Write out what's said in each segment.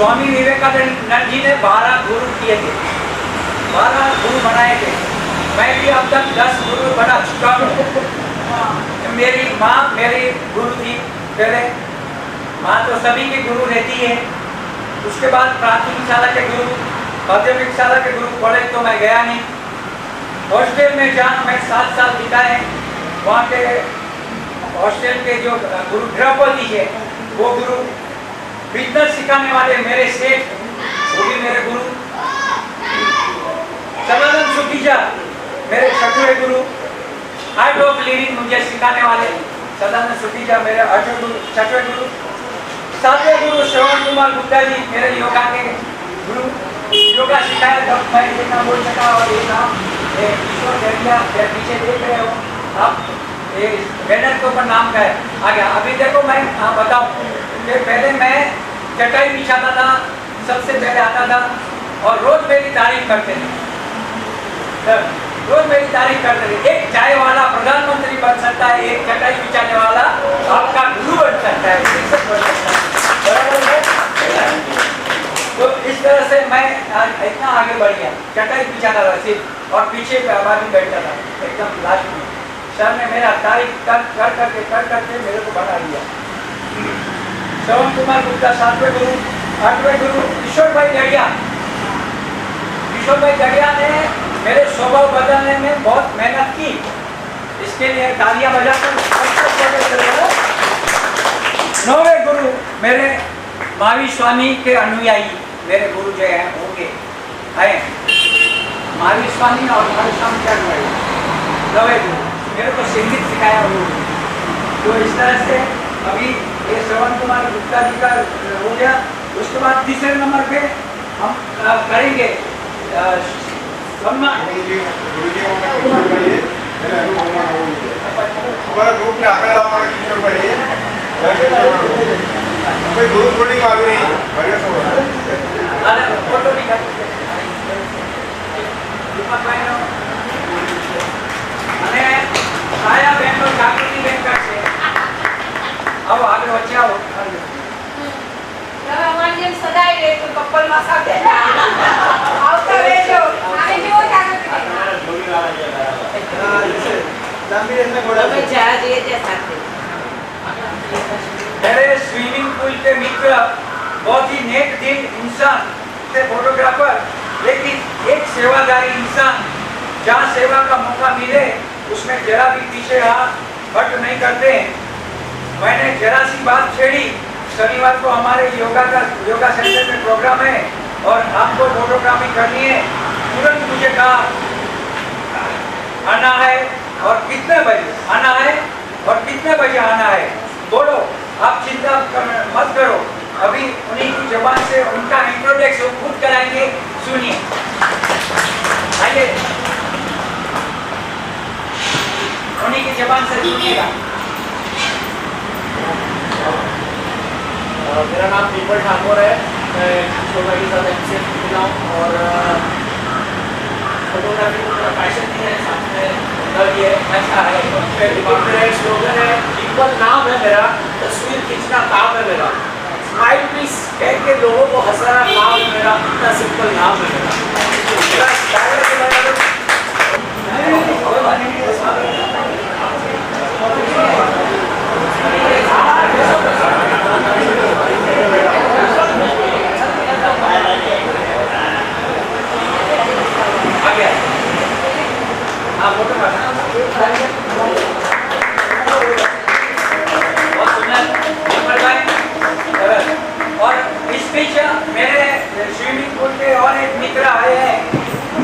स्वामी विवेकानंद जी ने 12 गुरु किए थे, 12 गुरु बनाए थे। मैं भी अब तक 10 गुरु बना चुका हूँ। मेरी माँ मेरी गुरु थी पहले, माँ तो सभी के गुरु रहती है। उसके बाद प्राथमिक शाला के गुरु, माध्यमिक शाला के गुरु, कॉलेज तो मैं गया नहीं। हॉस्टल में जहाँ मैं 7 साल बिताए, वहाँ के हॉस्टल के जो गुरु द्रौपदी है, वो गुरु, बिजनेस सिखाने वाले मेरे सेठ, वो भी मेरे गुरु। सदानंद सुखीजा मेरे 6वें गुरु। आर्ट ऑफ लिविंग मुझे सिखाने वाले सदानंद सुखीजा मेरे 6वें गुरु। 7वें गुरु श्रवण कुमार गुप्ता जी मेरे योगा के गुरु। योगा सिखाया तब मैं इतना बोल सका। और ये नाम ईश्वर देविया पीछे देख रहे हो आप, ये बैनर के ऊपर नाम का है आ गया। अभी देखो मैं बताऊँ कि पहले मैं चटाई बिछाता था, सबसे पहले आता था और रोज मेरी तारीफ करते थे, रोज मेरी तारीफ करते थे। एक चाय वाला प्रधानमंत्री बन सकता है, एक चटाई बिछाने वाला आपका गुरु बन सकता है, शिक्षक बन सकता है, बराबर है। तो इस तरह से मैं इतना आगे बढ़ गया। चटाई बिछाता था सिर्फ, और पीछे बाजू बैठता था एकदम लास्ट में। सर ने मेरा तारीफ कर करके मेरे को बना दिया। श्रवण कुमार गुप्ता 7वें गुरु। 8वें गुरु किशोर भाई गढ़िया। किशोर भाई गढ़िया ने मेरे स्वभाव बदलने में बहुत मेहनत की, इसके लिए तालियां बजाकर। 9वें गुरु मेरे महावीर स्वामी के अनुयायी, मेरे गुरु जो हैं होंगे आए महावीर स्वामी और महावीर स्वामी के अनुयायी। 9वें गुरु मेरे को संगीत सिखाया उन्होंने। तो इस तरह से अभी ये श्रवण कुमार गुप्ता जी का हो गया। उसके बाद तीसरे नंबर पे हम करेंगे सम्मान। हमारा ग्रुप में आकर हमारा किशोर भाई है, कोई ग्रुप थोड़ी मांग रही है, बढ़िया सब है। अरे फोटो निकाल दीपक भाई नो અને આયા બેન નો જાગૃતિ બેન કરશે। આવો આગળ વચ્ચે આવો। હવે અમારી જેમ સદાય રહે તો કપલમાં સાથે આવતા રહેજો। આને જેવો જાગૃતિ તમે જ્યાં જઈએ ત્યાં સાથે। मेरे स्विमिंग पूल के मित्र, बहुत ही नेक दिल इंसान थे फोटोग्राफर, लेकिन एक सेवादारी इंसान, जहाँ सेवा का मौका मिले उसमें जरा भी पीछे हाथ हट नहीं करते हैं। मैंने जरा सी बात छेड़ी, शनिवार को हमारे योगा सेंटर में प्रोग्राम है और आपको फोटोग्राफी करनी है, तुरंत मुझे कहा आना है और कितने बजे आना है और कितने बजे आना है, बोलो, आप चिंता मत करो। अभी उन्हीं की जबान से उनका इंट्रोडक्शन खुद कराएंगे, सुनिए। आइए उन्हीं की जबान से सुनिएगा। मेरा नाम दीपक ठाकुर है। मैं किशोर भाई के साथ एमसीएफ मिला हूँ और फोटोग्राफी को मेरा पैशन नहीं है, साथ में ये अच्छा है। मेरा स्लोगन है, सिंपल नाम है मेरा, तस्वीर खींचना काम है मेरा। स्माइल प्लीज कह के लोगों को हंसाना काम है मेरा, इतना सिंपल नाम है मेरा। और इस बीच मेरे स्विमिंग पूल के और एक मित्र आए हैं,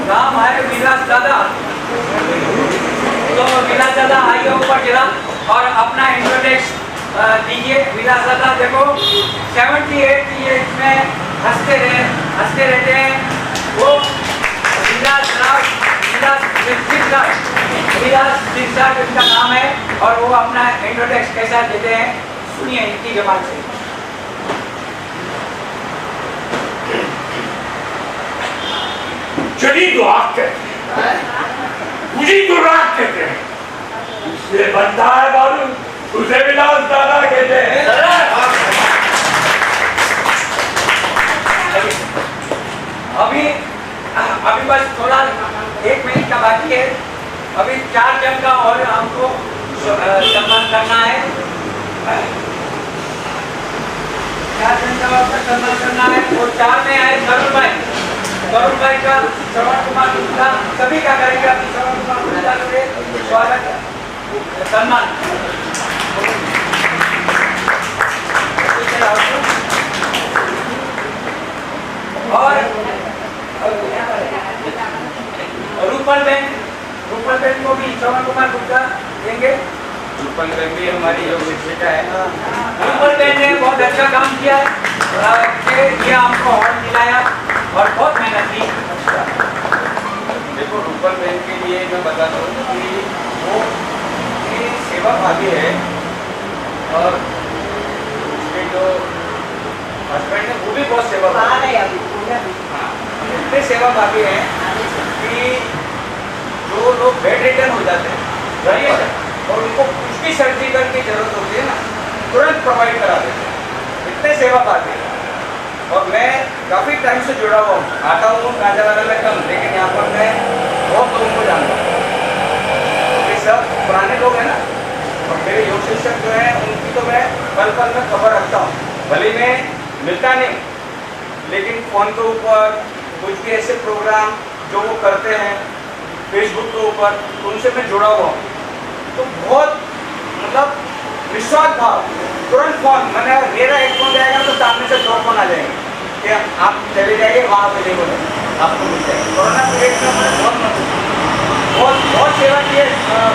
नाम है विलास दादा। तो विलास दादा आइए ऊपर जरा और अपना इंट्रोडक्शन दीजिए। विलास दादा देखो 78 ईयर्स में हंसते रहते हैं। वो विलास सिरसा इनका नाम है और वो अपना इंट्रोडक्शन कैसा देते हैं, सुनिए इनकी जबान से। चली तो आग कहते हैं, मुझे तो राग कहते हैं, उससे बनता है बाबू, उसे विलास दादा कहते हैं। अभी 4 जन का और हमको सम्मान करना है। 4 जन का और सम्मान करना है। और 4 में आए करुण भाई का, श्रवण कुमार गुप्ता, सभी का करेंगे। अभी श्रवण कुमार गुप्ता से स्वागत सम्मान। और रूपल बहन को भी श्रवण कुमार गुप्ता देंगे। रूपल बहन भी हमारी योग शिक्षिका है। रूपल बहन ने बहुत अच्छा काम किया है, ये हमको अवार्ड दिलाया और बहुत मेहनत की। देखो रूपल बहन के लिए मैं बताता हूँ कि वो सेवा भागी है और उसके जो हस्बैंड है वो भी बहुत सेवा भागी है। इतने सेवा भागी है कि जो लोग बेड रिटर्न हो जाते हैं और उनको कुछ भी सर्जिकल की जरूरत होती है ना, तुरंत प्रोवाइड करा देते हैं। इतने सेवा भागी है। और मैं काफ़ी टाइम से जुड़ा हुआ हूँ, आता हूँ राजानगर में कम, लेकिन यहाँ पर मैं बहुत लोगों को जानता हूँ। ये सब पुराने लोग हैं ना, और मेरे योग शिक्षक जो हैं उनकी तो मैं पल पल में खबर रखता हूँ। भले मैं मिलता नहीं, लेकिन फ़ोन के ऊपर कुछ भी ऐसे प्रोग्राम जो वो करते हैं फेसबुक के ऊपर, उनसे मैं जुड़ा हुआ हूँ। तो बहुत मतलब विश्वास भाव, तुरंत फोन, मैंने मेरा एक फोन जाएगा तो सामने से 2 फोन आ जाएंगे कि आप चले जाइए वहाँ पे, नहीं बोले आपको मिल जाएगा। कोरोना पीरियड में मैंने बहुत सेवा की है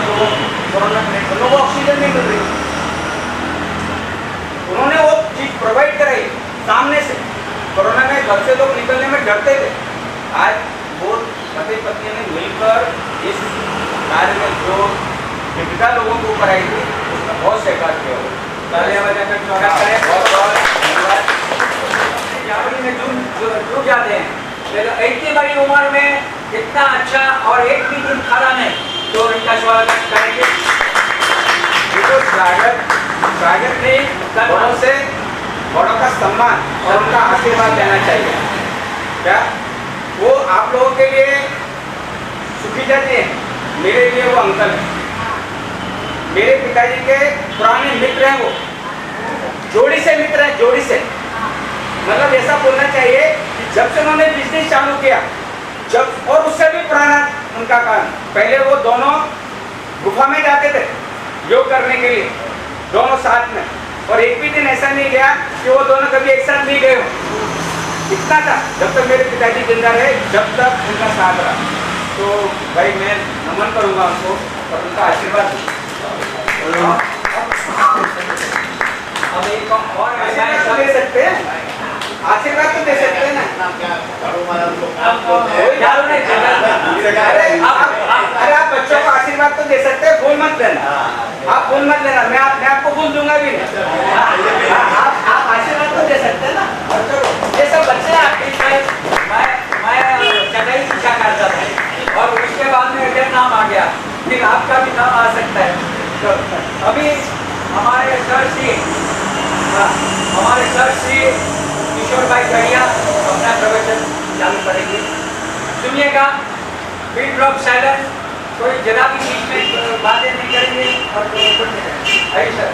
लोगों की। कोरोना पीरियड में लोगों को ऑक्सीजन नहीं मिल रही, उन्होंने वो चीज़ प्रोवाइड कराई सामने से। कोरोना में घर से लोग निकलने में डरते थे, आज वो पति पत्नी ने मिलकर इस कार्य में जो विविधता लोगों को ऊपर आई थी उसका बहुत सहकार किया। जुट जाते हैं, लेकिन इतनी बड़ी उम्र में इतना अच्छा और एक भी दिन खड़ा नहीं, तो इनका स्वागत करेंगे। स्वागत नहीं, बड़ों से बड़ों का सम्मान और उनका आशीर्वाद लेना चाहिए। क्या वो आप लोगों के लिए सुखी जाती है, मेरे लिए वो अंकल है। मेरे पिताजी के पुराने मित्र हैं, वो जोड़ी से मित्र हैं, जोड़ी से। मतलब ऐसा बोलना चाहिए कि जब से उन्होंने बिजनेस चालू किया, जब और उससे भी पुराना उनका काम, पहले वो दोनों गुफा में जाते थे योग करने के लिए, दोनों साथ में, और एक भी दिन ऐसा नहीं गया कि वो दोनों कभी एक साथ नहीं गए हो। इतना था जब तक मेरे पिताजी जिंदा रहे, जब तक उनका साथ रहा। तो भाई मैं नमन करूँगा उनको और उनका आशीर्वाद। अब एक और आशीर्वाद तो दे सकते हैं, आशीर्वाद तो दे सकते हैं ना। अरे आप बच्चों को आशीर्वाद तो दे सकते हैं, भूल मत लेना, आप भूल मत लेना। मैं आपको भूल दूंगा भी नहीं। आप आशीर्वाद तो दे सकते हैं ना बच्चों को। ये सब बच्चे आपके, मैं चटाई शिक्षा करता था और उसके बाद में मेरा नाम आ गया, फिर आपका भी नाम आ सकता है। तो अभी हमारे सर श्री किशोर भाई गढ़िया अपना प्रवचन चालू करेंगे। सुनिएगा, पिन ड्रॉप साइलेंस, कोई जरा भी बीच में बातें नहीं करेंगे और है सर।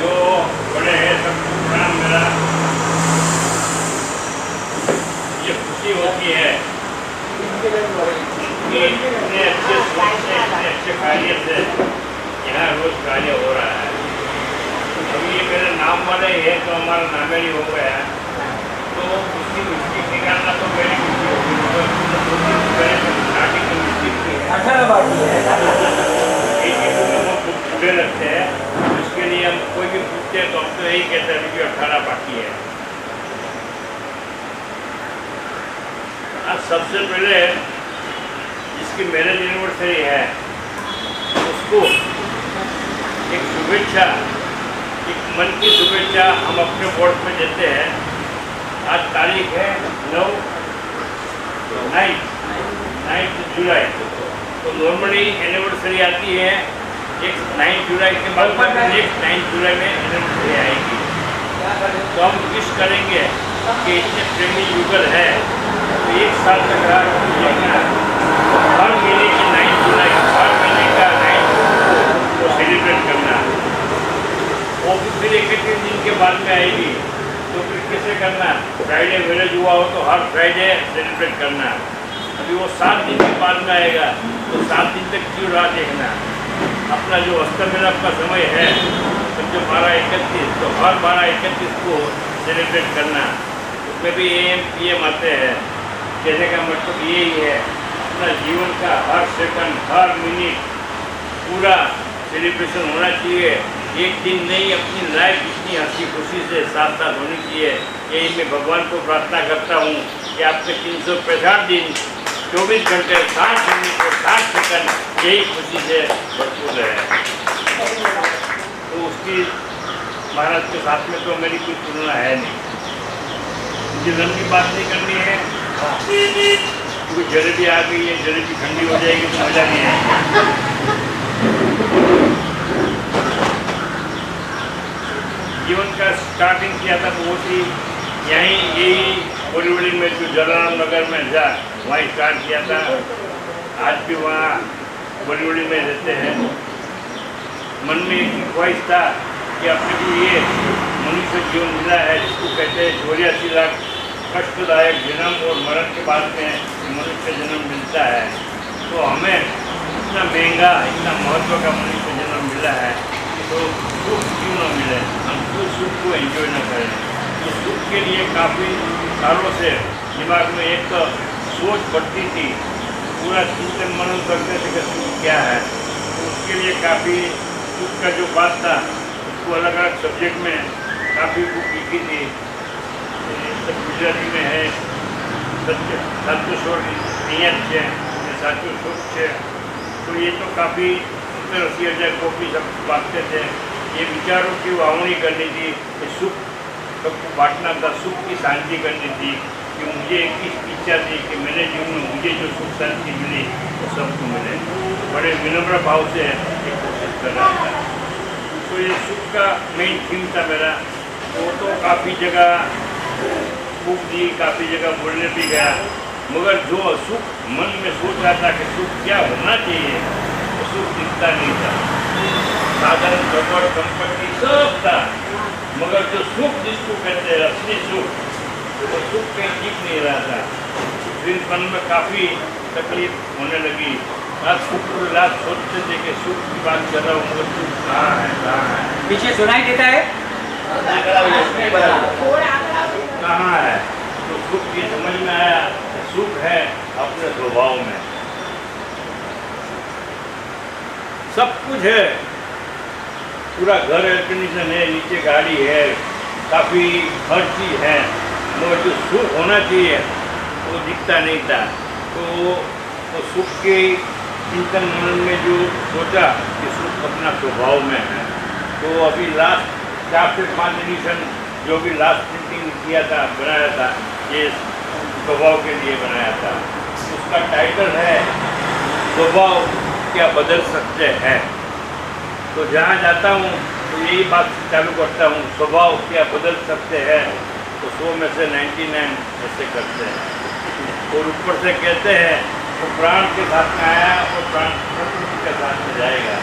जो बड़े हैं सब प्रणाम। मेरा ये खुशी होती है कि इतने अच्छे सोच से, इतने अच्छे कार्य से यहाँ रोज कार्य हो रहा है। अभी ये मेरे नाम वाले है तो हमारा नाम ही हो गया है, तो उसकी मिस्टेक निकालना तो मेरी स्टार्टिंग में मिस्टेक नहीं है। 18 बार जुड़े रखते हैं, उसके लिए हम कोई भी पूछते हैं तो हम तो यही कहते हैं कि 18 बाकी है। आज सबसे पहले जिसकी मैरिज एनिवर्सरी है उसको एक शुभेच्छा, एक मन की शुभेच्छा हम अपने बोर्ड में देते हैं। आज तारीख है 9 जुलाई। तो नॉर्मली एनिवर्सरी आती है एक 9 जुलाई के बाद नेक्स्ट 9 जुलाई में एनिवर्सरी आएगी। तो हम विश करेंगे कि इतने प्रेमी युगल है तो 1 साल तक राह कीजिएगा। हर महीने की 9 जुलाई, हर महीने का 9 को सेलिब्रेट करना। वो फिर 31 दिन के बाद में आएगी तो फिर कैसे करना? फ्राइडे मैरिज हुआ हो तो हर फ्राइडे सेलिब्रेट करना। अभी वो 7 दिन के बाद में आएगा तो 7 दिन तक क्यों राह देखना? अपना जो अस्तमेलक का समय है जो 12-31, तो हर 12-31 को सेलिब्रेट करना। उसमें भी AM PM आते हैं। कहने का मतलब यही है अपना जीवन का हर सेकंड, हर मिनट पूरा सेलिब्रेशन होना चाहिए। एक दिन नहीं, अपनी लाइफ इतनी हंसी खुशी से साथ साथ होनी चाहिए। यही मैं भगवान को प्रार्थना करता हूँ कि आपके 365 दिन 24 घंटे 60 मिनट और 60 सेकंड यही खुशी से भरपूर रहे। तो उसकी महाराज के साथ में तो मेरी कोई तुलना है नहीं। मुझे लंबी बात नहीं करनी है क्योंकि जलेबी आ गई है, जलेबी ठंडी हो जाएगी तो मजा नहीं आएगा। जीवन का स्टार्टिंग किया था तो वो थी यही बोरीवली में जो जलाराम नगर में था वहीं स्टार्ट किया था। आज भी वहाँ बोरीवली में रहते हैं। मन में एक ख्वाहिश था कि अपने को ये मनुष्य जीवन मिला है जिसको कहते हैं 84 लाख कष्टदायक जन्म और मरण के बाद में मनुष्य जन्म मिलता है। तो हमें इतना महंगा, इतना महत्व का मनुष्य जन्म मिला है तो सुख क्यों न मिले? हम क्यों सुख को एंजॉय न करें? तो सुख के लिए काफ़ी सालों से दिमाग में एक सोच बढ़ती थी, पूरा चिंतन मनन करते थे कि सुख क्या है। तो उसके लिए काफ़ी सुख का जो बात था उसको अलग अलग सब्जेक्ट में काफ़ी बुक लिखी थी। सब गुजराती में है, साचो स्वर नियत है, साचो सुख है। तो ये तो काफ़ी 70-80 कॉपी सब बांटते थे। ये विचारों की वावनी करनी थी कि सुख सबको बांटना था, सुख की शांति करनी थी। कि मुझे एक इच्छा थी कि मेरे जीवन में मुझे जो सुख शांति मिली वो सबको मिले। बड़े विनम्र भाव से ये कोशिश कर रहा था। तो ये सुख का मेन थीम था मेरा। वो तो काफ़ी जगह बुक दी, काफ़ी जगह बोलने भी गया, मगर जो सुख मन में सोच रहा था कि सुख क्या होना चाहिए वो सुख दिखता नहीं था। साधारण झगड़ संपत्ति सब था, मगर जो सुख जिसको कहते हैं असली सुख, वो सुख कहीं दिख नहीं रहा था। दिन मन में काफ़ी तकलीफ होने लगी। आज शुक्र सोचते थे कि सुख की बात कर रहा हूँ मगर सुख कहाँ है, कहाँ है? पीछे सुनाई देता है? कहाँ है? तो सुख की समझ में आया सुख है अपने स्वभाव में। सब कुछ है, पूरा घर एयर कंडीशन है, नीचे गाड़ी है, काफ़ी हर चीज़ है, मगर जो सुख होना चाहिए वो दिखता नहीं था। तो सुख के चिंतन मनन में जो सोचा कि सुख अपना स्वभाव में है। तो अभी लास्ट 4 से 5 एडिशन जो भी लास्ट प्रिंटिंग किया था, बनाया था, ये स्वभाव के लिए बनाया था। उसका टाइटल है स्वभाव क्या बदल सकते हैं। तो जहाँ जाता हूँ तो यही बात चालू करता हूँ, स्वभाव क्या बदल सकते हैं। तो 100 में से 99 ऐसे करते हैं। और ऊपर से कहते हैं वो प्राण के साथ में आया और प्राण प्रकृति के साथ में जाएगा।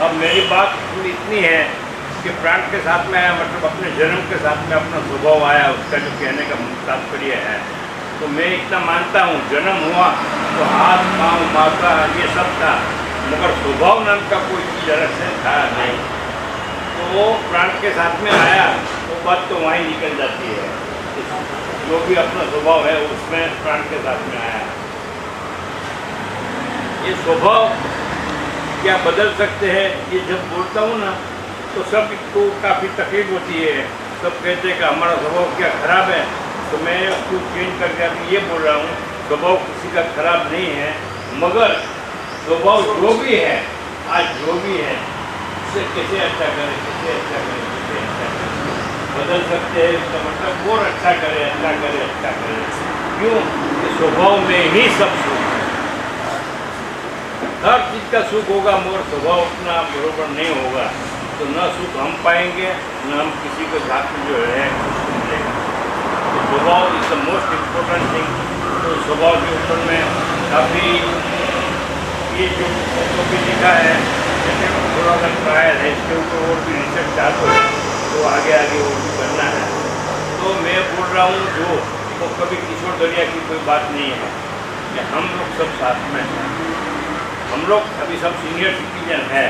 अब मेरी बात इतनी है कि प्राण के साथ में आया मतलब अपने जन्म के साथ में अपना स्वभाव आया, उसका जो कहने का तात्पर्य है। तो मैं इतना मानता हूँ जन्म हुआ तो हाथ पाँव माथा ये सब था, मगर स्वभाव नाम का कोई चीज़ अलग से था नहीं। तो वो प्राण के साथ में आया वो बात तो वहीं निकल जाती है। जो भी अपना स्वभाव है उसमें प्राण के साथ में आया। ये स्वभाव क्या बदल सकते हैं, ये जब बोलता हूँ ना तो सबको काफ़ी तकलीफ होती है। सब कहते हैं कि हमारा स्वभाव क्या खराब है। तो मैं उसको चेंज करके अभी ये बोल रहा हूँ स्वभाव किसी का खराब नहीं है, मगर स्वभाव जो भी है आज जो भी है उससे कैसे अच्छा करें, कैसे अच्छा करें, कैसे अच्छा करें, बदल सकते हैं। इसका मतलब और अच्छा करे, अच्छा करे, अच्छा करे। क्यों? कि स्वभाव में ही सब सुख है। हर चीज़ का सुख होगा मगर स्वभाव उतना बरोबर नहीं होगा तो न सुख हम पाएंगे न हम किसी को साथ में जो है सुख मिलेगा। तो स्वभाव is the most important thing. तो स्वभाव के ऊपर में काफ़ी ये जो भी लिखा है जैसे थोड़ा सा ट्रायल है, इसके ऊपर और भी रिसर्च चालू है तो आगे आगे और भी करना है। तो मैं बोल रहा हूँ जो वो कभी किशोर दरिया की कोई बात नहीं है कि हम लोग सब साथ में हैं। हम लोग अभी सब सीनियर सिटीजन है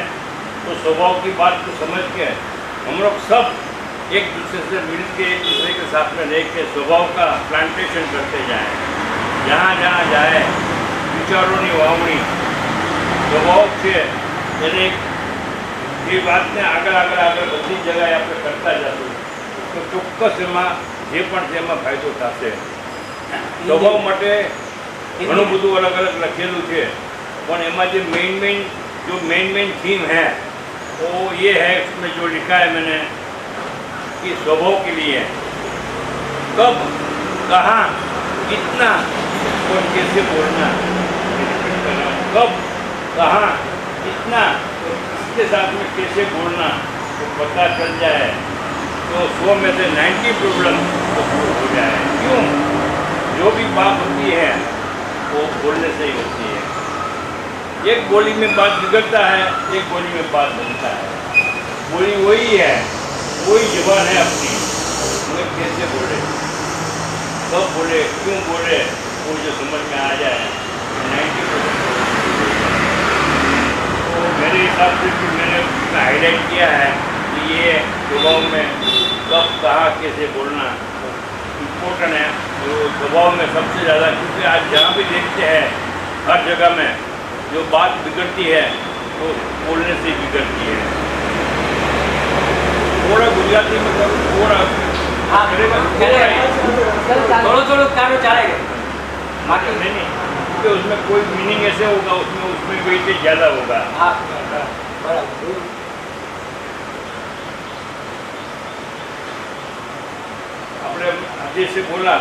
तो स्वभाव की बात को समझ के हम लोग सब एक दूसरे से मिल के एक दूसरे के साथ में रह के स्वभाव का प्लांटेशन करते जाएं। जहाँ जहाँ जाए विचारों वावणी स्वभाव से यानी ये बात ने આગળ બધી જગ્યાએ આપણે કરતા જશું તો ચોક્કસ એમાં જે પણ છે એમાં ફાયદો થશે। સ્વભાવ માટે ઘણું બધું અલગ અલગ લખેલું છે પણ એમાં જે मेन थीम है वो ये है, इसमें जो लिखा है मैंने कि स्वभाव के लिए कब कहाँ कितना और कैसे बोलना, कब कहाँ कितना के साथ में कैसे बोलना तो पता चल जाए तो 100 में से 90 प्रॉब्लम तो दूर हो जाए। क्यों? जो भी बात होती है वो बोलने से ही होती है। एक बोली में बात बिगड़ता है, एक बोली में बात बनता है। बोली वही है, वही जुबान है अपनी, मगर कैसे बोले, कब बोले, क्यों बोले, वो जो समझ में आ जाए 90%। मेरे हिसाब से कि मैंने उसमें हाईलाइट किया है कि ये स्वभाव में कब कहाँ कैसे बोलना इम्पोर्टेंट है। तो स्वभाव में सबसे ज़्यादा, क्योंकि आज जहाँ भी देखते हैं हर जगह में जो बात बिगड़ती है तो बोलने से बिगड़ती है। थोड़ा गुजराती में थोड़ा हाँ करेगा थोड़ा कार्य चलेगा बाकी नहीं, क्योंकि उसमें कोई मीनिंग ऐसे होगा, उसमें वेटेज ज़्यादा होगा। हाँ बराबर। આપણે જैसे बोला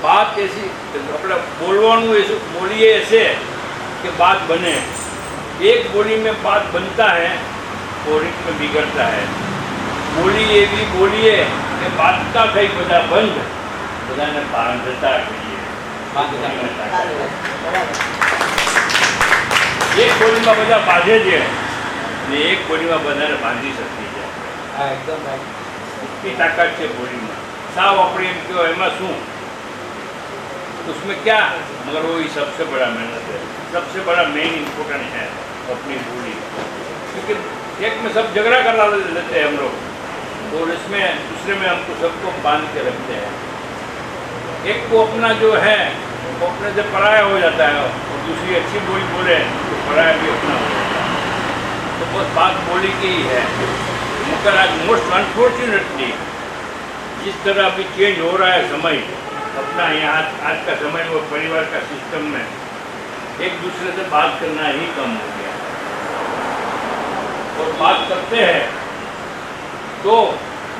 बात ऐसी આપણે બોલવાનું ऐसे बोलिए ऐसे कि बात बने। एक बोली में बात बनता है और एक में बिगड़ता है। बोली ये भी बोलिए कि बात का कई बधा बंद बधाने बांधता कहिए। एक बोली में બધા બાંધે છે ને એક બોલીમાં બધાને બાંધી શકી છે। हाँ एकदम राइट। इतनी ताकत है बोली में। साव अपने क्यों एमा शू उसमें क्या, मगर वही सबसे बड़ा मेहनत है, सबसे बड़ा मेन इम्पोर्टेंट है अपनी बोली। क्योंकि एक में सब झगड़ा कर लेते हैं हम लोग और इसमें दूसरे में हमको सबको बांध के रखते हैं। एक को अपना जो है वो अपने से पराया हो जाता है और दूसरी अच्छी बोली बोले तो पराया भी अपना हो जाता है। तो बस बात बोली की ही है। मगर आज मोस्ट अनफॉर्चुनेटली जिस तरह अभी चेंज हो रहा है समय अपना यहाँ आज का समय और परिवार का सिस्टम में एक दूसरे से बात करना ही कम हो गया और बात करते हैं तो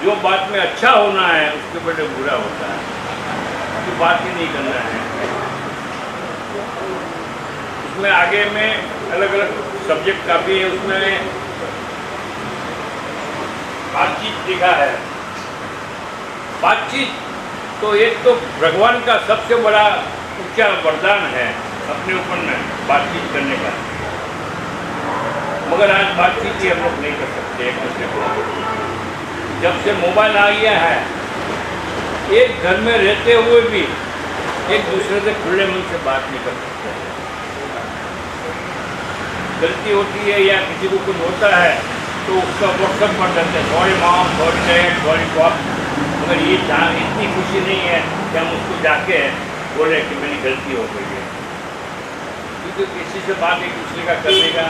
जो बात में अच्छा होना है उसके बड़े बुरा होता है, तो बात ही नहीं करना है। उसमें आगे में अलग अलग सब्जेक्ट का भी है, उसमें बातचीत लिखा है। बातचीत तो एक तो भगवान का सबसे बड़ा ऊंचा वरदान है अपने ऊपर में बातचीत करने का, मगर आज बातचीत ही हम लोग नहीं कर सकते एक दूसरे को। जब से मोबाइल आ गया है एक घर में रहते हुए भी एक दूसरे से खुले मन से बात नहीं कर सकते। गलती होती है या किसी को कुछ होता है तो उसका व्हाट्सएप पर करते हैं, sorry mom, sorry dad, sorry pop. मगर ये इतनी खुशी नहीं है कि हम उसको जाके बोले कि मेरी गलती हो गई है, क्योंकि किसी से बात एक दूसरे का करने का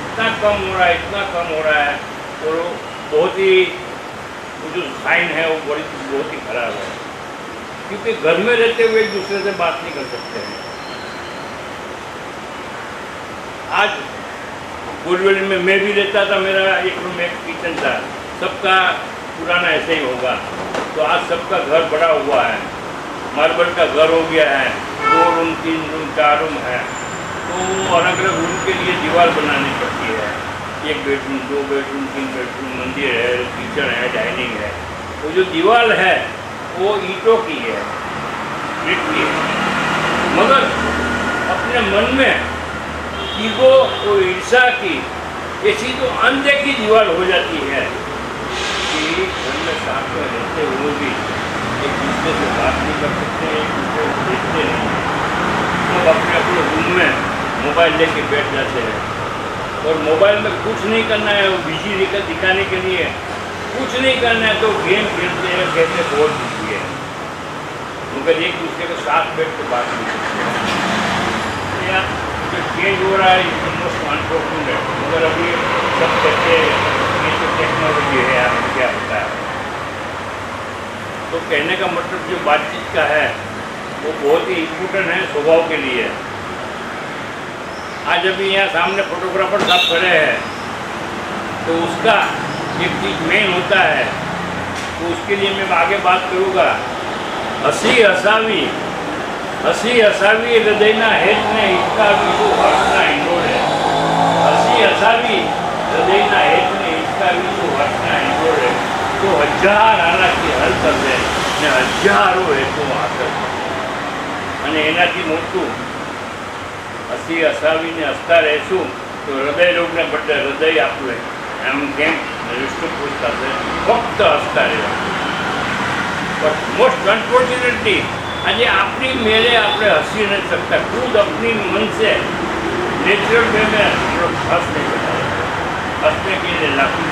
इतना कम हो रहा है, इतना कम हो रहा है। और बहुत ही वो जो साइन है वो बहुत ही खराब है, क्योंकि घर में रहते हुए एक दूसरे से बात नहीं कर सकते हैं। आज गुरवेली में मैं भी रहता था, मेरा एक रूम एक किचन था, सबका पुराना ऐसे ही होगा। तो आज सबका घर बड़ा हुआ है, मार्बल का घर हो गया है, 2 रूम 3 रूम 4 रूम है। तो तो अलग अलग रूम के लिए दीवार बनानी पड़ती है। 1 बेडरूम, 2 बेडरूम, 3 बेडरूम, मंदिर है, किचन है, डाइनिंग है। वो जो दीवार है वो ईंटों की है, ईंट की है। मगर अपने मन में ईगो और ईर्षा की ऐसी तो अनदेखी दीवार हो जाती है कि घर में साथ में रहते हुए भी एक दूसरे से बात नहीं कर सकते, एक दूसरे को देखते नहीं, सब अपने अपने रूम में मोबाइल लेके बैठ जाते हैं। और मोबाइल में कुछ नहीं करना है, वो बिजी दिखाने के लिए कुछ नहीं करना है तो गेम खेलते हैं, कहते बहुत बिजी है, मगर एक दूसरे के साथ बैठ के बात नहीं करते हैं। जो चेंज हो रहा है ये मोस्ट अनफॉर्चुनेट, मगर अभी सब कहते हैं ये तो टेक्नोलॉजी है यार, क्या होता है। तो कहने का मतलब जो बातचीत का है वो बहुत ही इम्पोर्टेंट है स्वभाव के लिए। आज अभी यहाँ सामने फोटोग्राफर साहब खड़े हैं तो उसका एक चीज़ मेन होता है, तो उसके लिए मैं आगे बात करूँगा। हसी हसावी हृदयना हेतने इसका विषु हर्षना हिंडोळे। हसी हसावी हृदयना हेतने इसका विषु हर्षना हिंडोळे। तो 1000 હાલાકી હલ કરશે ને હજારો હેતુ હાંસલ કરશે અને એનાથી મોટું હસી હસાવીને હસતા રહેશું તો હૃદય રોગને બદલે હૃદય આપવું એમ કેમ વિષ્ણુ પૂછતા છે ફક્ત હસતા રહેવા। પણ મોસ્ટ અનફોર્ચ્યુનેટલી આજે આપણી मेले આપણે हंसी नहीं सकता, खुद अपनी मन से नेचुरल वे में हम लोग हंस नहीं सकते। हंसने के लिए लाफिंग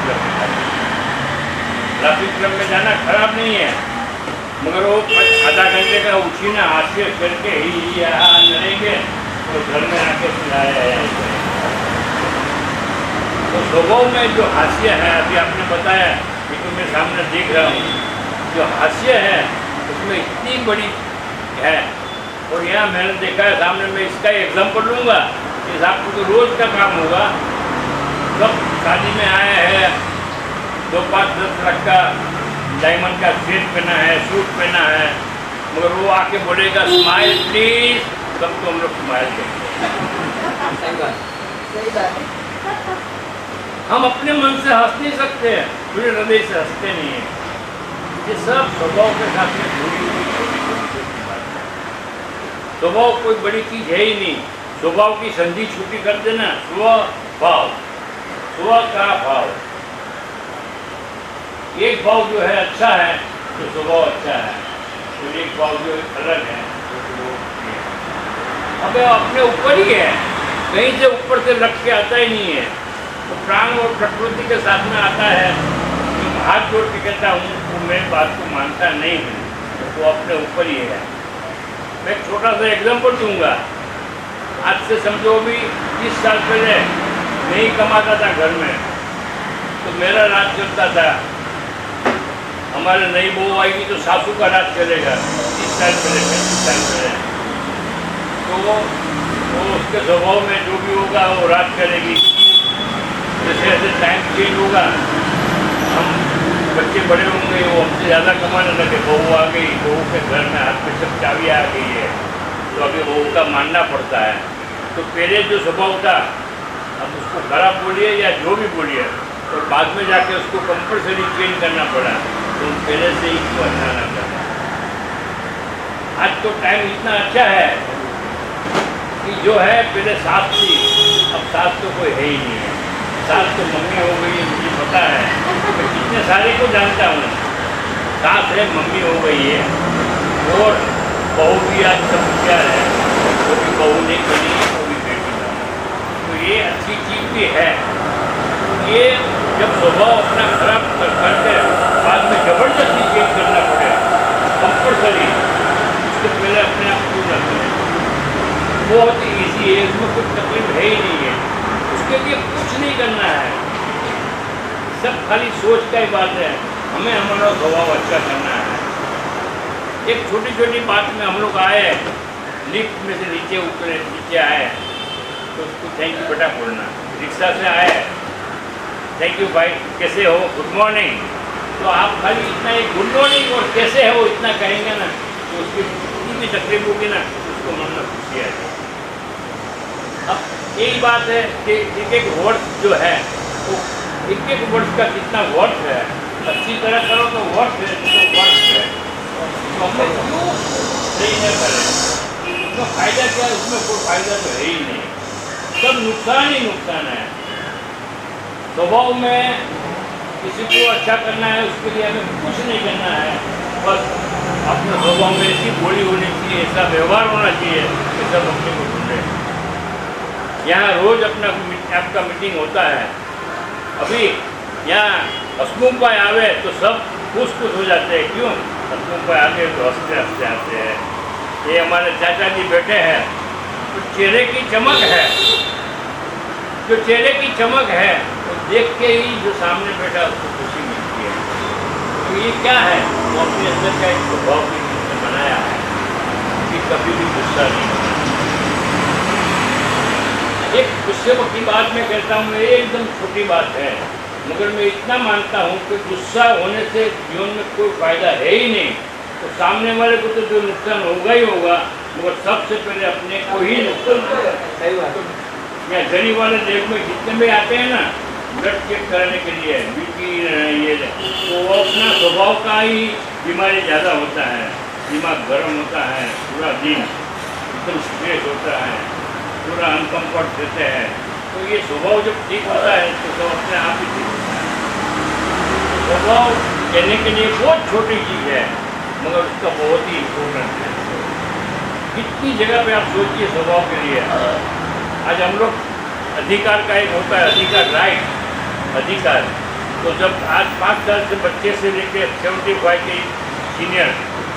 क्लब में जाना खराब नहीं है, मगर वो आधा घंटे का उछीना हास्य करके ही यहाँ लड़ेंगे तो घर में आके सुनाया है। तो स्वभाव में जो हास्य है अभी आपने बताया कि तो मैं सामने देख रहा हूँ, जो हास्य है उसमें इतनी बड़ी है। और यहाँ मैंने देखा है सामने, मैं इसका एग्जाम्पल लूँगा, इस आपको तो रोज का काम होगा। सब शादी में आए हैं, 2, 5, 10 लाख का डायमंड का सेट पहना है, सूट पहना है, मगर वो आके बोलेगा स्माइल प्लीज, तब तो हम लोग स्माइल करते हैं। हम अपने मन से हंस नहीं सकते, पूरे हृदय से हंसते नहीं हैं। ये सब स्वभाव के साथ में जुड़ी हुई छोटी बात है। स्वभाव कोई बड़ी चीज है ही नहीं। स्वभाव की संधि छुट्टी कर देना, स्वभाव, स्व का भाव। एक भाव जो है अच्छा है तो स्वभाव अच्छा है, तो एक भाव जो अलग है तो वो अब अपने ऊपर ही है, कहीं से ऊपर से लग के आता ही नहीं है। तो प्राण और प्रकृति के साथ में आता है। तो हाथ जोड़ के कहता हूँ तो मैं बात को मानता नहीं हूँ, तो अपने ऊपर ही है। मैं एक छोटा सा एग्जाम्पल दूंगा। आज से समझो भी 30 साल पहले नहीं कमाता था घर में, तो मेरा राज चलता था। हमारे नई बहू आएगी तो सासू का राज चलेगा। 30 साल पहले, 35 साल पहले, तो वो उसके स्वभाव में जो भी होगा वो राज करेगी। जैसे जैसे टाइम चेंज होगा, हम बच्चे बड़े होंगे, वो हमसे ज़्यादा कमाने लगे, बहू आ गई, बहू के घर में हाथ में सब चाबी आ गई है, तो अभी बहू का मानना पड़ता है। तो पहले जो स्वभाव था, अब उसको खराब बोलिए या जो भी बोलिए, और बाद में जाके उसको कंपल्सरी चेंज करना पड़ा, तो पहले से ही इसको अच्छा ना करना। आज तो टाइम इतना अच्छा है कि जो है पहले सास थी, अब सास तो कोई है ही नहीं है। सास तो मम्मी हो गई है, मुझे पता है, मैं कितने सारे को जानता हूँ। सास है, मम्मी हो गई है, और बहू भी आज सब प्यार है, वो भी बहू नहीं बनी, वो भी बेटी बनी। तो ये अच्छी चीज़ भी है। ये जब स्वभाव अपना खराब करके बाद में जबरदस्ती चेंज करना पड़े कंपल्सरी, उसके पहले अपने आप क्यों ना करें। बहुत ईजी है, इसमें कुछ तकलीफ है ही नहीं है। उसके लिए कुछ नहीं करना है, सब खाली सोच का ही बात है। हमें हमारा स्वभाव अच्छा करना है। एक छोटी छोटी बात में हम लोग आए, लिफ्ट में से नीचे उतरे, नीचे आए तो उसको थैंक यू बेटा बोलना। रिक्शा से आए, थैंक यू भाई, कैसे हो, गुड मॉर्निंग। तो आप खाली इतना एक गुड मॉर्निंग और कैसे हो इतना कहेंगे ना, तो उसकी इतनी भी तकलीफ होगी ना, उसको मन में खुशी आएगी। अब यही बात है कि एक वर्ष जो है वो एक वर्ष का कितना वर्ष है, अच्छी तरह करो तो वर्ष है, तो वर्ष है, तो हम लोग क्यों सही नहीं करें? उसमें फायदा क्या है? उसमें कोई फायदा तो है ही नहीं, सब नुकसान ही नुकसान है। स्वभाव में किसी को अच्छा करना है, उसके लिए हमें कुछ नहीं करना है, बस अपने स्वभाव में ऐसी बोली होनी चाहिए, ऐसा व्यवहार होना चाहिए कि सब अपने को ढूंढे। यहाँ रोज आपका मीटिंग होता है, अभी यहाँ हसमुख भाई आवे तो सब खुश हो जाते हैं। क्यों? हसमुख भाई आते तो हंसते हंसते आते हैं। ये हमारे चाचा जी बैठे हैं, तो चेहरे की चमक है, जो चेहरे की चमक है वो देख के ही जो सामने बैठा उसको खुशी मिलती है। तो ये क्या है? वो अपने अंदर का एक स्वभाव की जिसने बनाया है कि कभी भी गुस्सा नहीं होना। एक गुस्से की बात मैं कहता हूँ, ये एकदम छोटी बात है, मगर मैं इतना मानता हूँ कि गुस्सा होने से जीवन में कोई फायदा है ही नहीं। तो सामने वाले को तो जो नुकसान होगा ही होगा, मगर सबसे पहले अपने को ही नुकसान होगा। सही बात है। यहाँ जरी वाले देश में जितने भी आते हैं ना ब्लड चेक कराने के लिए, बीपी ये, तो वो अपना स्वभाव का ही बीमारी ज़्यादा होता है, दिमाग गर्म होता है, पूरा दिन एकदम स्ट्रेस होता है, पूरा अनकम्फर्ट देते हैं। तो ये स्वभाव जब ठीक होता है तो सब अपने आप ही ठीक होता है। स्वभाव कहने के लिए बहुत छोटी चीज़ है, मगर उसका बहुत ही इम्पोर्टेंट है। कितनी जगह पे आप सोचिए स्वभाव के लिए। आज हम लोग अधिकार का एक होता है अधिकार, राइट, अधिकार। तो जब आज 5 साल से बच्चे से लेकर 75 के सीनियर,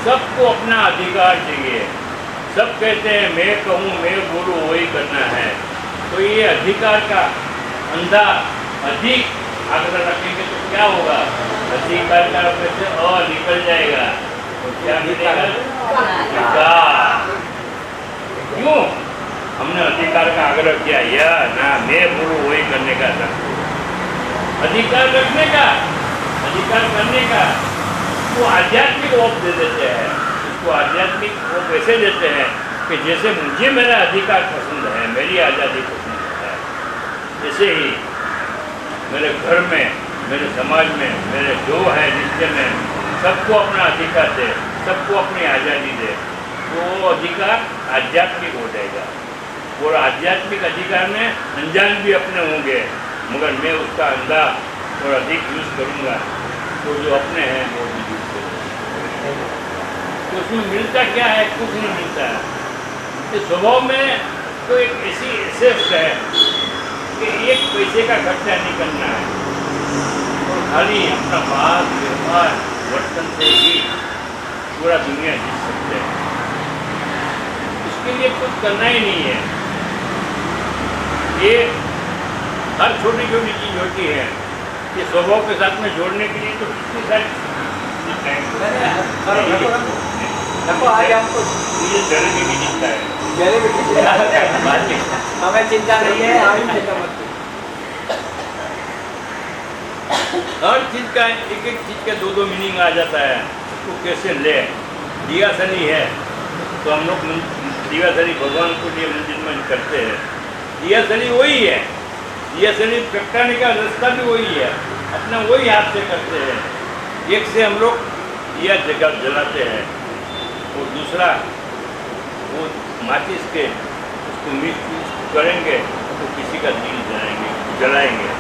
सबको अपना अधिकार चाहिए। सब कहते हैं मैं कहूँ मैं बोलूँ वही करना है। तो ये अधिकार का अंधा अधिक आग्रह रखेंगे तो क्या होगा? अधिकार का से निकल जाएगा तो क्या मिलेगा? अधिकार। क्यों हमने अधिकार का आग्रह किया? या ना मैं बोलूँ वही करने का था। अधिकार रखने का, अधिकार करने का, वो आध्यात्मिक ओप दे देते हैं। उसको आध्यात्मिक ओप ऐसे देते हैं कि जैसे मुझे मेरा अधिकार पसंद है, मेरी आज़ादी पसंद है, ऐसे ही मेरे घर में, मेरे समाज में, मेरे जो है रिश्ते में सबको अपना अधिकार दे, सबको अपनी आज़ादी दे, तो वो अधिकार आध्यात्मिक हो जाएगा। और आध्यात्मिक अधिकार में अनजान भी अपने होंगे, मगर मैं उसका अंधा और अधिक यूज़ करूँगा तो जो अपने हैं वो भी यूज़ करूँगा। तो उसमें मिलता क्या है? कुछ नहीं मिलता है। इस स्वभाव में तो एक ऐसी एसेट है कि एक पैसे का खर्चा नहीं करना है और खाली अपना बात व्यवहार वर्तन से ही पूरा दुनिया जीत सकते हैं। इसके लिए कुछ करना ही नहीं है। ये हर छोटी छोटी चीज़ होती है कि स्वभाव के साथ में जोड़ने के लिए तो कितनी सारी देखो आज हमको ये जरूरी भी चिंता है। मेरे भी हमें चिंता नहीं है, हम चिंता मत करो। हर चीज़ का एक एक चीज़ का 2-2 मीनिंग आ जाता है, उसको कैसे ले। दिया सनी है तो हम लोग दिया सनी भगवान को लिए मंदिर में करते हैं। दिया सनी वही है, दिया सनी प्रगटाने का रास्ता भी वही है, अपना वही हाथ से करते हैं। एक से हम लोग दिया जलाते हैं और दूसरा वो माचिस के उसको मिक्स करेंगे तो किसी का दिल जलाएंगे।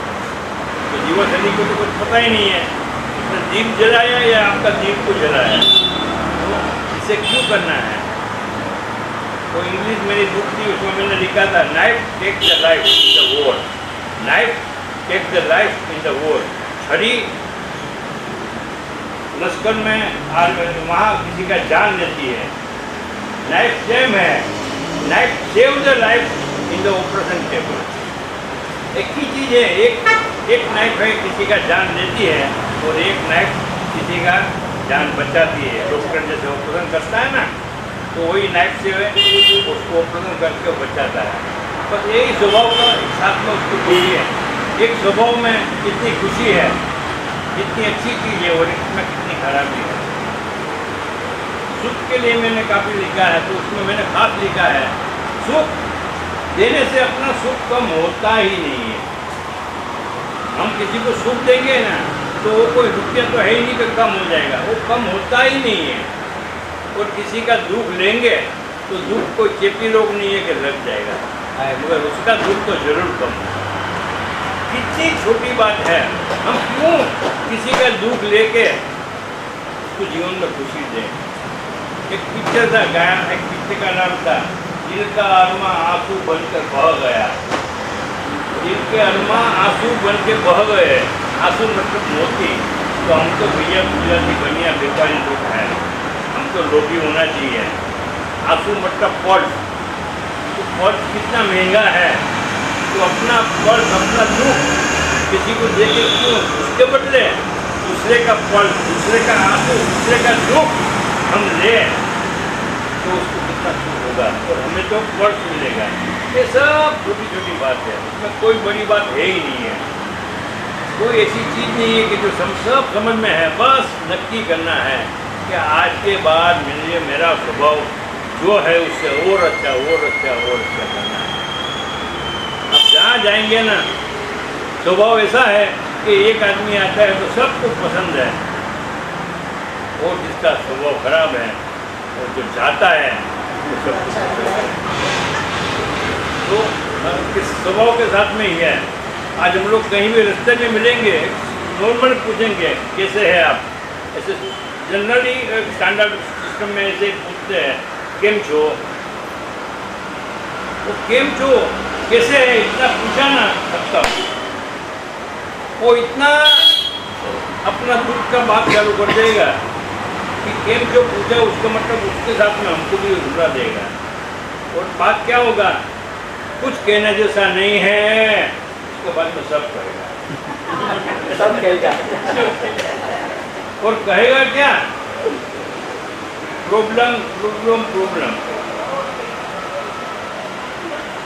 तो दिया सनी को तो कुछ पता ही नहीं है उसने दीप जलाया या आपका दीप को जलाया, तो इसे क्यों करना है? तो इंग्लिश मेरी बुक थी, उसमें मैंने लिखा था knife take the life in the war, knife take the life in the war. छड़ी लश्कर में वहाँ किसी का जान लेती है। नाइफ सेम है, knife save the life in the operation table. एक ही चीज़ है, एक नाइफ है किसी का जान लेती है और एक नाइफ किसी का जान बचाती है। डॉक्टर जैसे ऑपरेशन करता है ना, तो वही नाइफ से उसको ऑपरेशन करके बचाता है। बस यही स्वभाव का साथ में उसको खुशी है। एक स्वभाव में कितनी खुशी है, कितनी अच्छी चीज़ है और इसमें कितनी खराबी है। सुख के लिए मैंने काफ़ी लिखा है, तो उसमें मैंने खास लिखा है सुख देने से अपना सुख कम होता ही नहीं है। हम किसी को सुख देंगे ना तो वो कोई रुपया तो है ही नहीं कि कम हो जाएगा, वो कम होता ही नहीं है। और किसी का दुख लेंगे तो दुख कोई चेपी रोग नहीं है कि लग जाएगा, मगर उसका दुख तो जरूर कम होगा। कितनी छोटी बात है, हम क्यों किसी का दुख लेके उसको जीवन में खुशी दें। एक पिक्चर था गाया, एक पिक्चर का नाम था दिल का अरमा आंसू बनकर बह गया। दिल के अरमा आंसू बन के बह गए, आंसू मतलब मोती। तो हम तो भैया गुजराती बनिया व्यापारी लोग हैं, हम तो लोभी होना चाहिए। आंसू मतलब पर्स, तो पर्स कितना महंगा है, तो अपना पर्स अपना दुख किसी को दे के क्यों, उसके बदले दूसरे का पर्स, दूसरे का आंसू, दूसरे का दुख हम ले तो उसको कितना सुख होगा और हमें तो पर्स मिलेगा। ये सब छोटी छोटी बात है, इसमें कोई बड़ी बात है ही नहीं है। कोई ऐसी चीज़ नहीं है कि जो सब समझ में है। बस नक्की करना है कि आज के बाद मेरा स्वभाव जो है उससे और अच्छा करना है। अब जहाँ जाएंगे ना, स्वभाव ऐसा है कि एक आदमी आता है तो सबको पसंद है, और जिसका स्वभाव खराब है और जो जाता है वो सबको पसंद है। तो किस स्वभाव के साथ में ही है। आज हम लोग कहीं भी रास्ते में मिलेंगे, नॉर्मल पूछेंगे कैसे है आप, ऐसे जनरली स्टैंडर्ड सिस्टम में ऐसे पूछते हैं केम छो, वो केम छो कैसे है इतना पूछा ना सकता, वो इतना अपना दुख का बात चालू कर देगा कि केम छो पूछा, उसका मतलब उसके साथ में हमको भी जुड़ा देगा। और बात क्या होगा, कुछ कहने जैसा नहीं है, उसके बाद में सब कहेगा, सब कहेगा। और कहेगा क्या, प्रॉब्लम प्रॉब्लम प्रॉब्लम।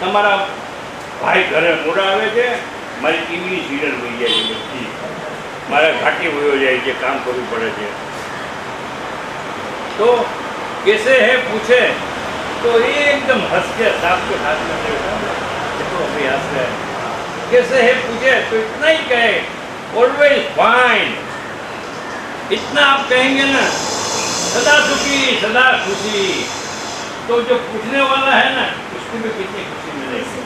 તમારા ભાઈ ઘરે મોડા આવે છે, મારી ટીવી સિરિયલ હોઈ જાય છે બધી, મારા ઘાટી હોયો જાય છે, કામ કરવું પડે છે। तो कैसे है पूछे तो एकदम हंस के साथ के हाथ में तो अभी हंस रहे। कैसे है पूछे तो इतना ही कहे ऑलवेज फाइन। इतना आप कहेंगे ना, सदा सुखी सदा खुशी, तो जो पूछने वाला है ना उसको भी कितनी खुशी मिलेगी।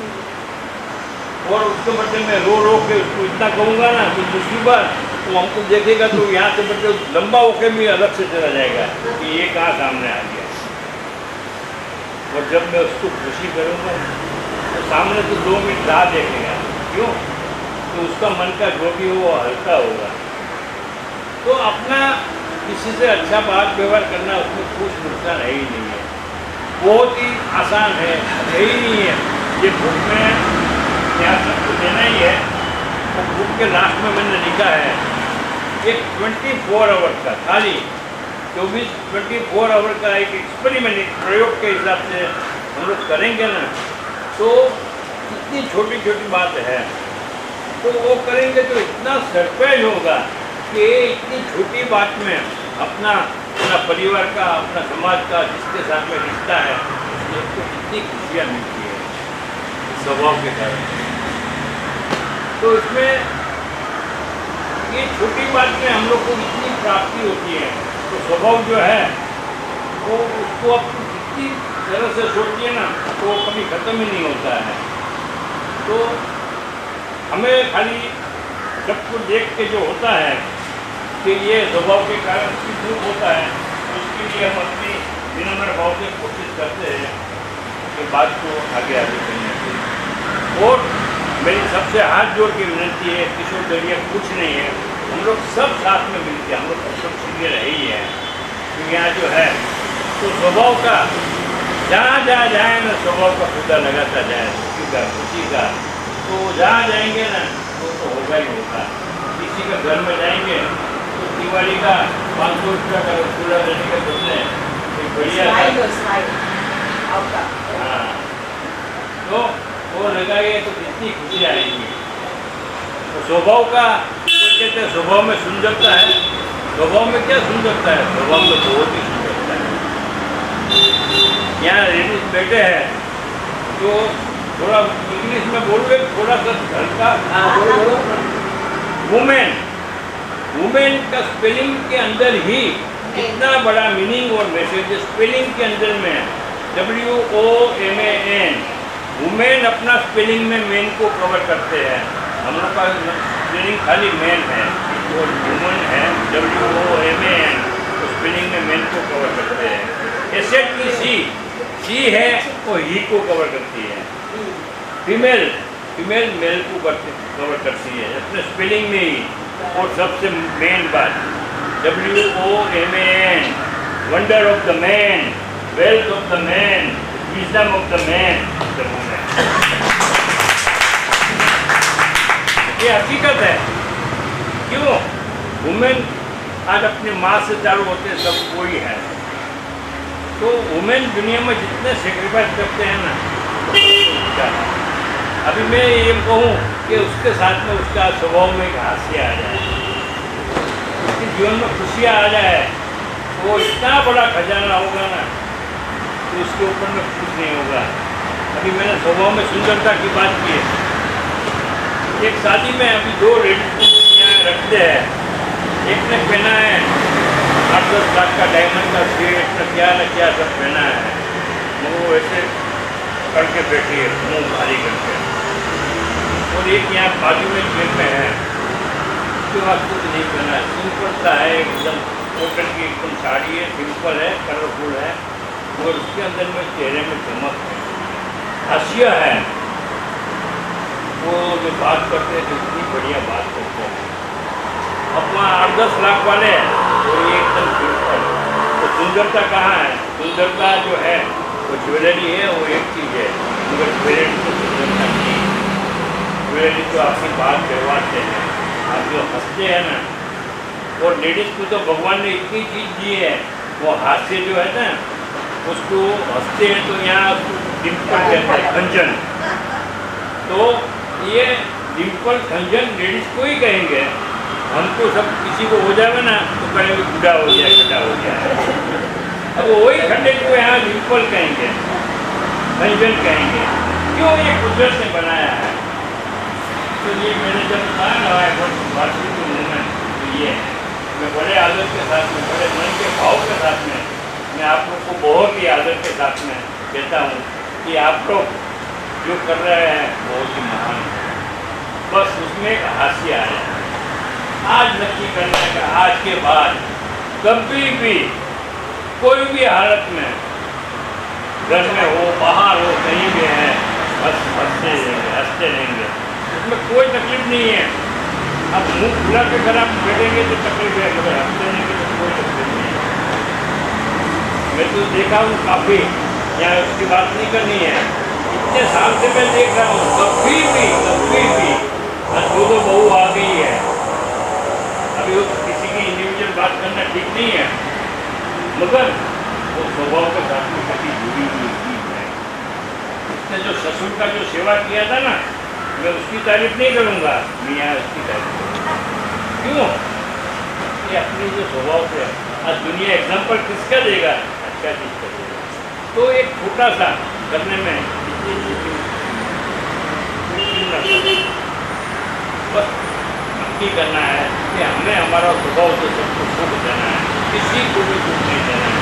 और उसके बदले में रो रो के उसको इतना कहूँगा ना कि दूसरी बार वो हमको देखेगा तो यहाँ से बदले लंबा होकर भी अलग से चला जाएगा कि ये कहाँ सामने आ गया। और जब मैं उसको खुशी करूँगा तो सामने तो 2 मिनट राह देखेगा, क्यों, तो उसका मन का जो भी हो वो हल्का होगा। तो अपना किसी से अच्छा बात व्यवहार करना, उसमें कुछ नुकसान है ही नहीं है, बहुत ही आसान है, है ही नहीं है। ये बुक में यहाँ सबको देना ही है, और बुक के लास्ट में मैंने लिखा है एक 24 आवर का, खाली 24 आवर का एक एक्सपेरिमेंट, एक प्रयोग के हिसाब से हम लोग करेंगे ना, तो इतनी छोटी छोटी बात है, तो वो करेंगे तो इतना सरप्राइज होगा कि इतनी छोटी बात में अपना परिवार का, अपना समाज का, जिसके साथ में रिश्ता है, उसको कितनी खुशियाँ मिलती है स्वभाव के कारण। तो इसमें ये छोटी बात में हम लोग को इतनी प्राप्ति होती है, तो स्वभाव जो है वो उसको आप जितनी तरह से सोचिए ना तो वो कभी ख़त्म ही नहीं होता है। तो हमें खाली सबको देख के जो होता है कि ये स्वभाव के कारण दुख होता है, तो उसके लिए हम अपनी विनम्र भाव से कोशिश करते हैं कि बात को आगे करने की। और मेरी सबसे हाथ जोड़ के विनती है, किशोर दरिया कुछ नहीं है, हम लोग सब साथ में मिलते हैं, हम लोग सब सीनियर है ही है। तो यहाँ जो है तो स्वभाव का जहाँ जहाँ जाए ना, स्वभाव का पौधा लगाता जाए, सुखी का, खुशी का, तो जहाँ जाएंगे ना तो होगा ही होगा। किसी के घर में जाएंगे तो दिवाली का 500 रुपया का रसगुल्ला लेने के बदले एक बढ़िया हाँ, तो वो लगाइए तो कितनी खुशी आएगी। तो स्वभाव का कहते हैं स्वभाव में सुंदरता है, स्वभाव में क्या सुंदरता है, स्वभाव में बहुत ही सुंदरता है। यहाँ लेडीज बैठे हैं तो थोड़ा इंग्लिश में बोलो, थोड़ा सा हल्का। हाँ बोलो बोलो। वुमेन, वुमेन का स्पेलिंग के अंदर ही कितना बड़ा मीनिंग और मैसेज स्पेलिंग के अंदर में है। WOMAN, वुमेन अपना स्पेलिंग में मेन को कवर करते हैं। हम लोग का स्पेलिंग खाली मेन है और वुमन है WOMAN, तो स्पेलिंग में मेन को कवर करते हैं। एसेट की सी है वो ही को कवर करती है। फीमेल, फीमेल मेल को कवर करती है अपने स्पेलिंग में ही। और सबसे मेन बात WOMAN, wonder of the man, wealth of the man, wisdom of the man, the women. ये हकीकत है। क्यों? वुमेन आज अपनी माँ से चालू होते सब कोई है, तो वुमेन दुनिया में जितने सेक्रीफाइस करते हैं ना, अभी मैं ये कहूँ कि उसके साथ में उसका स्वभाव में एक हास्य आ जाए, उसके जीवन में खुशियाँ आ जाए, वो इतना बड़ा खजाना होगा ना तो उसके ऊपर में कुछ नहीं होगा। अभी मैंने स्वभाव में सुंदरता की बात की है। एक शादी में अभी 2 लेडीज यहाँ रखते हैं, एक ने पहना है 8-10 लाख का डायमंड का सेट, न क्या सब पहना है, वो ऐसे करके बैठी है मुँह भारी करके। और एक यहाँ बाजू में जेब में है, उसके बाद कुछ नहीं पहना है, सिंपल सा है, एकदम कॉटन की एकदम साड़ी है, सिंपल है, कलरफुल है, और उसके अंदर में चेहरे में चमक है, हास्य है। वो जो बात करते हैं इतनी बढ़िया बात करते हैं। अपना 8-10 लाख वाले और ये एकदम सिंपल। तो सुंदरता कहाँ है? सुंदरता जो है वो ज्वेलरी है, वो एक चीज़ है, मगर ज्वेलरी तो सुंदरता नहीं है। ज्वेलरी तो आपकी बात करवाते हैं, आप जो हंसते हैं ना, और लेडीज़ को तो भगवान ने इतनी चीज़ दी है, वो हाथ से जो है ना उसको हंसते हैं तो यहाँ डिम्पल कहते हैं, खंजन। तो ये डिम्पल खंजन लेडीज़ को ही कहेंगे। हमको सब किसी को हो जाए ना तो कहेंगे बूढ़ा हो गया, खड्डा हो गया। अब वही खड्डे को यहाँ डिम्पल कहेंगे, खंजन कहेंगे। क्यों? ये कुदरत ने बनाया है। तो ये मैंने जब कहा ना भारतीय के मुँह में, तो ये मैं बड़े आदर के साथ में, बड़े मन के भाव के साथ में मैं आप लोग को बहुत ही आदर के साथ में कहता हूँ कि आप लोग जो कर रहे हैं बहुत ही महान है। बस उसमें एक हास्य आ है। आज नक्की करने का, आज के बाद कभी भी कोई भी हालत में, घर में हो, बाहर हो, कहीं भी है, बस हंसते रहेंगे, उसमें कोई तकलीफ नहीं है। अब मुंह खुला के घर आप बैठेंगे तो तकलीफ है, मगर हंसते रहेंगे तो कोई तकलीफ नहीं है। मैं तो देखा हूँ काफ़ी, यहाँ उसकी बात नहीं करनी है, इतने साल से मैं देख रहा हूँ, कभी भी आज 2 बहू आ गई है। अभी वो किसी की इंडिविजुअल बात करना ठीक नहीं है, मगर वो स्वभाव के साथ में कभी जुड़ी हुई चीज है। उसने जो ससुर का जो सेवा किया था ना, मैं उसकी तारीफ नहीं करूँगा, मैं यहाँ उसकी तारीफ करूँगा। क्यों? ये अपनी जो स्वभाव से आज दुनिया एग्जाम्पल किसका देगा? अच्छा चीज का देगा। तो एक छोटा सा करने में इतनी बस नक्की करना है कि हमें हमारा स्वभाव से सबको सुख देना है, किसी को भी दुख नहीं देना है।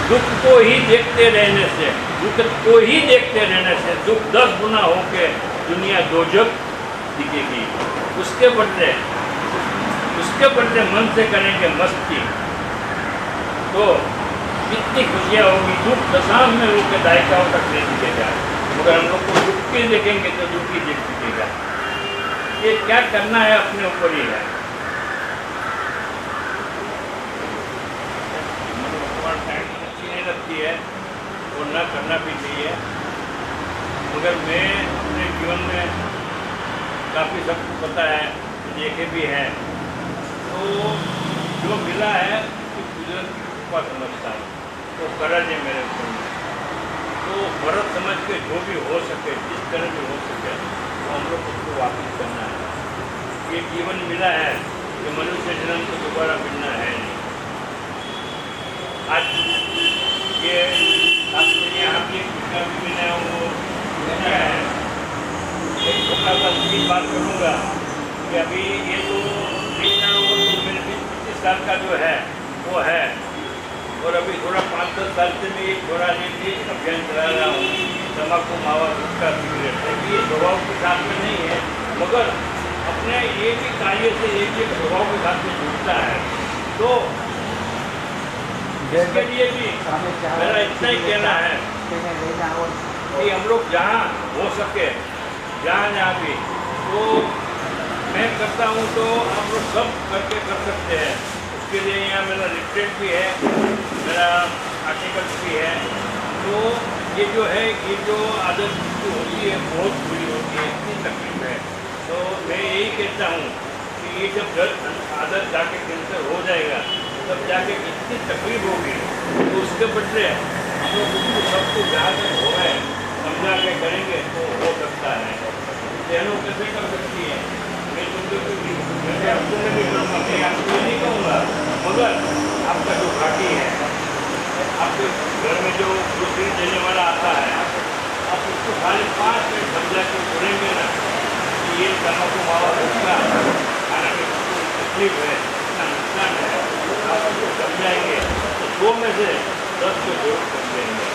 दुख को ही देखते रहने से, दुख 10 गुना होके दुनिया दोजख दिखेगी। उसके बदले मन से करेंगे मस्ती तो कितनी खुशियाँ होगी। दुख दशा में होकर दायिकाओं तक नहीं दिखेगा, मगर हम लोग को दुख के देखेंगे तो दुख ही देख दिखेगा। ये क्या करना है अपने ऊपर ही है। अच्छी नहीं लगती है और न करना भी चाहिए, मगर मैं अपने जीवन में काफ़ी सबको पता है, देखे भी हैं, तो जो मिला है तो कुदरत की कृपा समझता हूँ, तो कर्ज है मेरे ऊपर में। तो फर्ज समझ के जो भी हो सके, जिस तरह भी हो सके, तो हम लोग उसको वापस करना है। ये जीवन मिला है, ये मनुष्य जन्म को दोबारा मिलना है नहीं। आज ये यहाँ की भी मैं हूँ, हल्का सा स्पीड बात करूँगा कि अभी ये तो देखना होगा तो मेरे 20-25 साल का जो है वो है, और अभी थोड़ा 5-10 साल से मैं एक थोड़ा ये अभियान चला रहा हूँ तम्बाकू मावा गुटखा सिगरेट। ये स्वभाव के साथ में नहीं है, मगर अपने एक ही कार्य से एक स्वभाव के साथ में जुड़ता है। तो इसके लिए भी मेरा इतना ही कहना है कि हम लोग जहाँ हो सके जहाँ भी, तो मैं करता हूँ तो आप लोग सब करके कर सकते हैं। उसके लिए यहाँ मेरा लिफलेट भी है, मेरा आर्टिकल्स भी है। तो ये जो है, ये जो आदत जो होती है बहुत बुरी होती है, इतनी तकलीफ है। तो मैं यही कहता हूँ कि ये जब आदत जाके कैंसर हो जाएगा तब जाके इतनी तकलीफ होगी, तो उसके बदले हम लोग उसको सबको जहाँ तक हो गए समझा के करेंगे तो हो सकता है। बहनों कैसे कर सकती है, मैं तुमको वैसे आपको मैं भी करूँगा, मैं आपको ये नहीं कहूँगा, मगर आपका जो घाटी है, आपके घर में जो ग्रोसरी देने वाला आता है, आप उसको 5.5 मिनट समझा के बोलेंगे ना कि ये तम्बाकू मावा गुटखा खाना में तकलीफ है, इतना नुकसान है, आप उसको समझाएंगे तो 100 में से 10 को जरूर समझेंगे।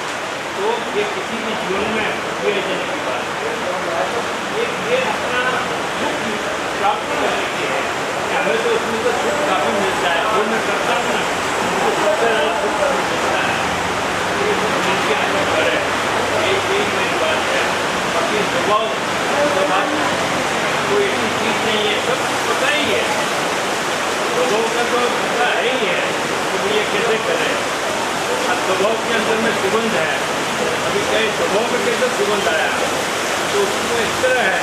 तो ये किसी भी जीवन में किए जाने की बात है। ये अपना सुख प्राप्त करने की है, हमें तो उसमें तो सुख काफ़ी मिलता है, जो मैं करता हूँ ना मुझे सबसे ज़्यादा सुख काफ़ी मिलता है। ये सब मिलके हमें करें, एक मेरी बात है। बाकी स्वभाव बात कोई ऐसी चीज़ नहीं है, सब पता ही है, स्वभाव का तो पता है ही है कि ये कैसे करें। अब स्वभाव के अंदर में सुगंध है, अभी कई स्वभाव में कैसे सुगंध आया, तो उसमें इस तरह है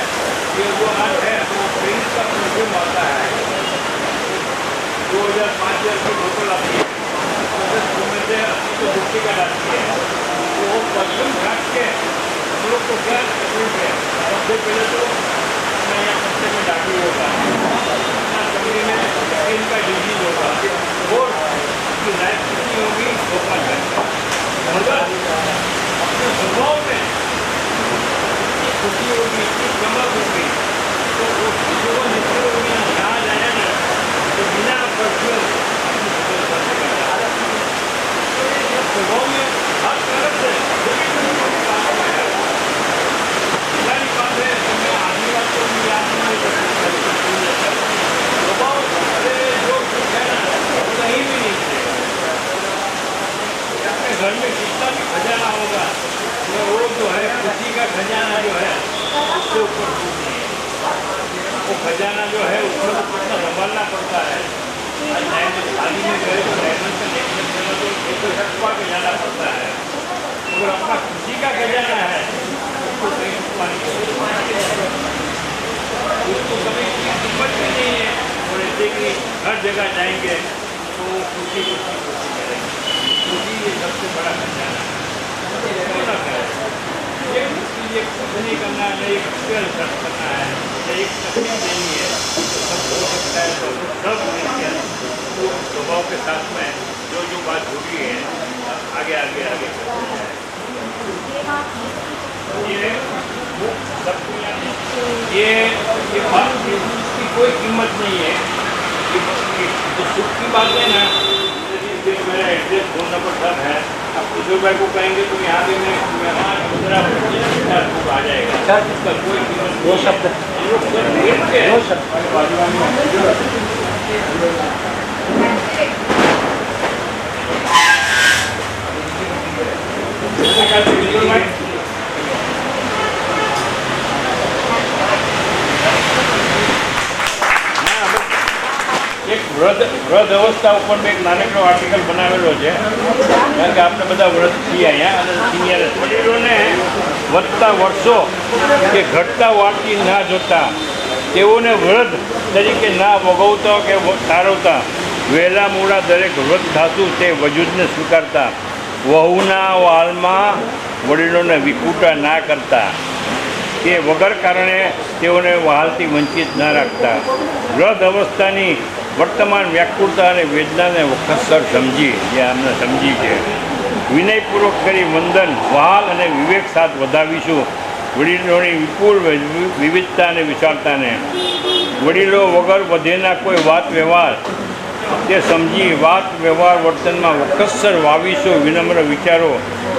कि जो आज है वो प्रिंस का परफ्यूम आता है, 2005 की बोतल आती है, उसमें से 80 गुटखी का डालती है, तो वो परफ्यूम घाट के हम लोग को क्या तकलीफ है। सबसे पहले तो मैं यहाँ पत्ते में डाकी होगा, शरीर में स्किन का डिजीज होगा, और उसकी लाइफ कितनी होगी धोखा करके, मगर अपने स्वभाव में इतनी खुशी होगी, इतनी चमक होगी, तो वो जो निकल होगी ना जहाँ जाए ना तो बिना परफ्यूम स्वभाव में हर तरफ से सारी बात है। मैं आदमी बात को भी याद नहीं कर सकता, स्वभाव से जो कुछ है ना कहीं भी नहीं मिलेगा। अपने घर में जितना भी खजाना होगा वो जो है खुशी का खजाना जो है उससे ऊपर कुछ नहीं है। वो खजाना जो है उसमें तो कितना संभालना पड़ता है। शादी में गए तो डायमंड का नेकलेस लेना तो एक तो छुपा के जाना पड़ता है, मगर अपना खुशी का खजाना है उसको कहीं छुपाने की उसको कभी कीमत भी नहीं है। और ऐसे कि हर जगह जाएंगे तो खुशी खुशी खुशी करेंगे, खुशी ये सबसे बड़ा खजाना है। ये कुछ नहीं करना है, एक स्किल सर्च करना है, एक तकलीफ नहीं है, तो सब हो सकता है। तो सब मिलकर तो स्वभाव के साथ में जो जो बात जुड़ी है आगे आगे आगे ये बात की कोई कीमत नहीं है। तो सुख की बात है ना, मेरा एड्रेस फ़ोन नंबर सब है, आप किशोर भाई को कहेंगे तो यहाँ भी मैं 15 आ जाएगा। इसका कोई कीमत दो शब्द એક વ્રત અવસ્થા ઉપર મેં એક નાનકડો આર્ટિકલ બનાવેલો છે, કારણ કે આપણે બધા વ્રત છીએ અહીંયા, અને સિનિયર વડીલોને વધતા વર્ષો કે ઘટતા વાટકી ના જોતા, તેઓને વ્રત તરીકે ના ભોગવતા કે તારવતા, વહેલા મોડા દરેક વ્રત થતું તે વજૂદને સ્વીકારતા, વહુના વાલમાં વડીલોને વિખૂટા ના કરતા, કે વગર કારણે તેઓને વહાલથી વંચિત ના રાખતા, વૃદ્ધ અવસ્થાની વર્તમાન વ્યાકુળતા અને વેદનાને વખતસર સમજી, જે અમને સમજી છે, વિનયપૂર્વક કરી વંદન, વહાલ અને વિવેક સાથ વધાવીશું વડીલોની વિપુલ વિવિધતા અને વિશાળતાને, વડીલો વગર વધેના કોઈ વાત વ્યવહાર તે સમજી વાત વ્યવહાર વર્તનમાં વકસ્સર વાવીશો વિનમ્ર વિચારો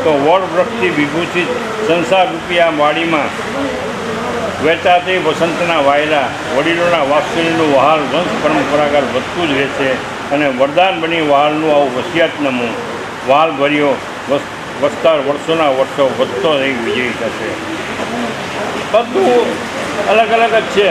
તો વડ વૃક્ષથી વિભૂષિત સંસાર રૂપિયા વાડીમાં વહેતા તે વસંતના વાયલા વડીલોના વાત્સલ્યનું વહાલ વંશ પરંપરાગત વધતું જ રહેશે અને વરદાન બની વહાલનું આવું વસિયાતનામું વહાલ ભર્યો વસ્તાર વર્ષોના વર્ષો વધતો રહી વિજયી થશે. બધું અલગ અલગ જ છે.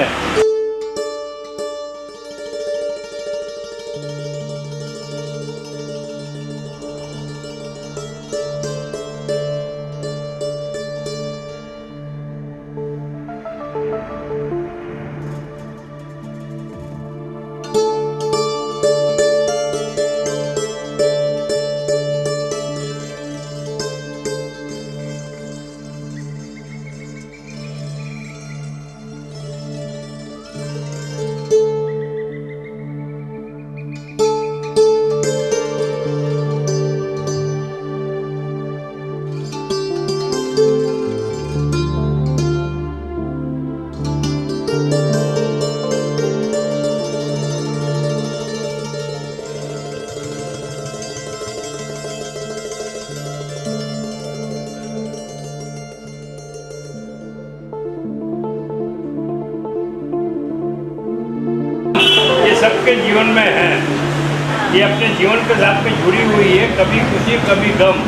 सबके जीवन में है, ये अपने जीवन के साथ में जुड़ी हुई है, कभी खुशी कभी गम.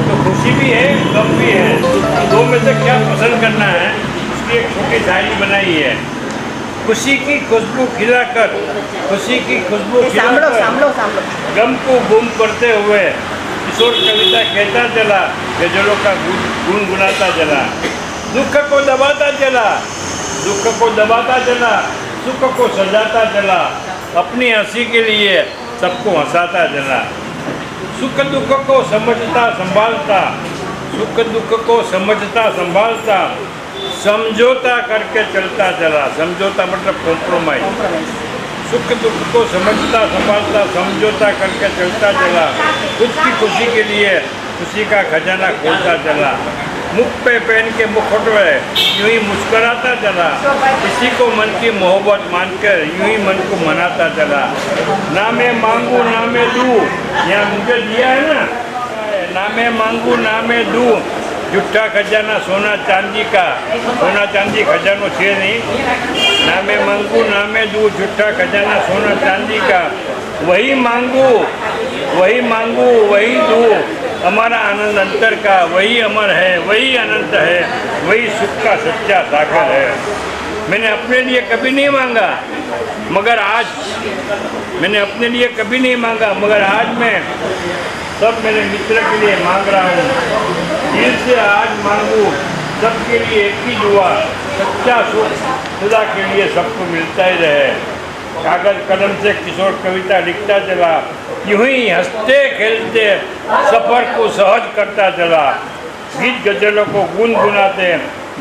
तो खुशी भी है गम भी है, तो दो में से क्या पसंद करना है उसकी एक छोटी शायरी बनाई है. खुशी की खुशबू खिलाकर, खुशी की खुशबू खिलाकर गम को गुम करते हुए किशोर कविता कहता चला, गजलों का गुनगुनाता चला. दुख को दबाता चला, दुख को दबाता चला, सुख को सजाता चला, अपनी हंसी के लिए सबको हंसाता चला. सुख दुख को समझता संभालता, सुख दुख को समझता संभालता, समझौता करके चलता चला. समझौता मतलब कॉम्प्रोमाइज. सुख दुख को समझता संभालता, समझौता करके चलता चला. खुद की खुशी के लिए खुशी का खजाना खोलता चला. मुख पे पहन के मुखौटे यूं ही मुस्कराता चला. किसी को मन की मोहब्बत मानकर यूं ही मन को मनाता चला. ना मैं मांगू ना मैं दूँ, यहाँ मुझे दिया है ना, ना मैं मांगू ना मैं दूँ. झूठा खजाना सोना चांदी का, सोना चांदी खजानो छे नहीं. ना मैं मांगू ना मैं दूँ, झूठा खजाना सोना चांदी का. वही मांगू वही दूँ, हमारा आनंद अंतर का. वही अमर है वही अनंत है, वही सुख का सच्चा सागर है. मैंने अपने लिए कभी नहीं मांगा मगर आज, मैंने अपने लिए कभी नहीं मांगा मगर आज मैं सब मेरे मित्र के लिए मांग रहा हूँ. दिल से आज मांगू सबके लिए एक ही दुआ, सच्चा सुख खुदा के लिए सबको मिलता ही रहे. कागज कलम से किशोर कविता लिखता चला, यूं ही हंसते खेलते सफ़र को सहज करता चला. गीत गजलों को गुनगुनाते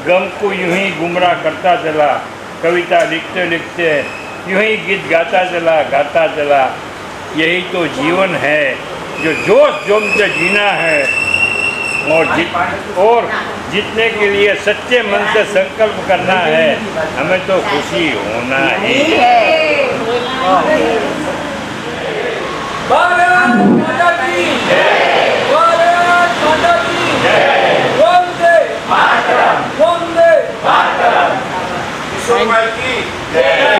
गम को यूं ही गुमराह करता चला. कविता लिखते लिखते यूं ही गीत गाता चला. यही तो जीवन है जो जोश जोम से जीना है, और जीतने के लिए सच्चे मन से संकल्प करना है. हमें तो खुशी होना ही है. भारत माता की जय, भारत माता की जय, वंदे मातरम, वंदे मातरम. किशोर भाई की जय.